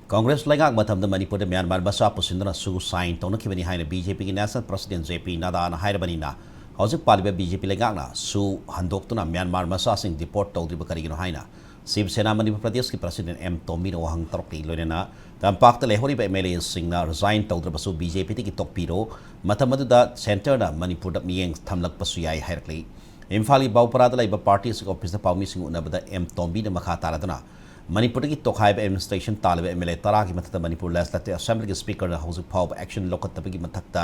Congress Lagak Matam the Manipur Myanmar Basa Pusindana Su sign Tonaki behind the BJP National President JP Nada and Haidabanina. Housing Paliba BJP Lagana, Su Handoktuna Myanmar Masasing Deport Toldi Bakarino Haina. Sib Sena Manipur Pradesh President M. Tombi Wang Torki Lorena, the Impact the Lehori MLA Singna resigned Toldrabasu BJP Tiki Tokpiro, Matamadu Center Manipur Miang Tamlak Pasuyai Herkli. Infali Bauparada Labour Parties office the Paumising Unabada M. Tombi the Makataradana. Manipur की तोखाइब administration तालब MLA तरा की मथक्ता Manipur legislative assembly के speaker house फाउब action लौकत्तब की मथक्ता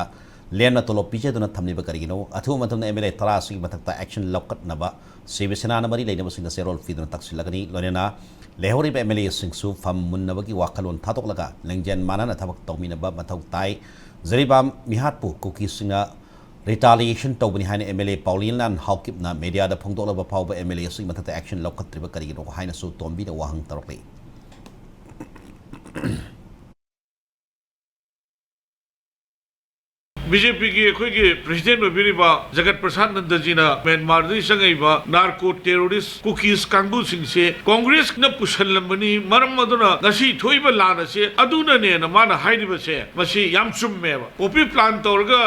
लेना तोलो पिजेदुना थमनिब करिगिनो अथु मतमना MLA तरा की मथक्ता action लौकत्नबा Shiv Sena मरी लेनब सिंग सेरोल फीदुना तक्सिलगनी लोनेना लेहोरिब MLA सिंगसु फम मुन्नब की वाखलोन थातोकलगा लेंजेन मानना थबक तौमिनबा मथौ ताई जरिबाम मिहातपु कुकी सिंगा retaliation tobani haina MLA Paulinan Hawkipna media da phongdola ba phawba MLA sing mathata action lokhatriba karigino haina su Tombi da wahang tarokli BJP की कोई के प्रेसिडेंट में भी बा जगत प्रसाद नंदा जी ना म्यांमार दी संगई बा नार्को टेररिस्ट कुकीज कांगबु सिंह से कांग्रेस न पुशलमनी मरम मदुना नसी थोई बा लाना से अदुना ने न माना हाइदि बसे मसी याम चुम्मे बा ओपी प्लान तोरगा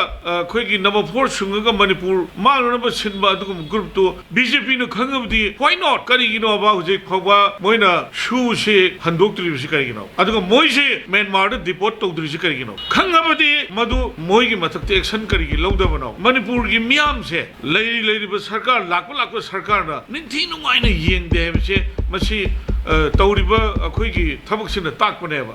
कोई की नंबर 4 सुंगगा मणिपुर मालुना बा सिनबा अदुगम ग्रुप तो BJP न खंगबदी व्हाई नॉट करिगिनो बा हुजे खवा मोइना शू से हंदोक्तरि बिसि करिगिनो अदुगम मोइ से म्यांमार द डिपोर्ट तोद्रि से करिगिनो खंगबदी मदु मोइ की एक्शन करेगी लौदा बनाओ मणिपुर की मियाम से लेरी सरकार लाख सरकार ना निंथी नुंगाइना येंगदे है से मसी तौरिबा अखोई की थबक सिन ताकपनेबा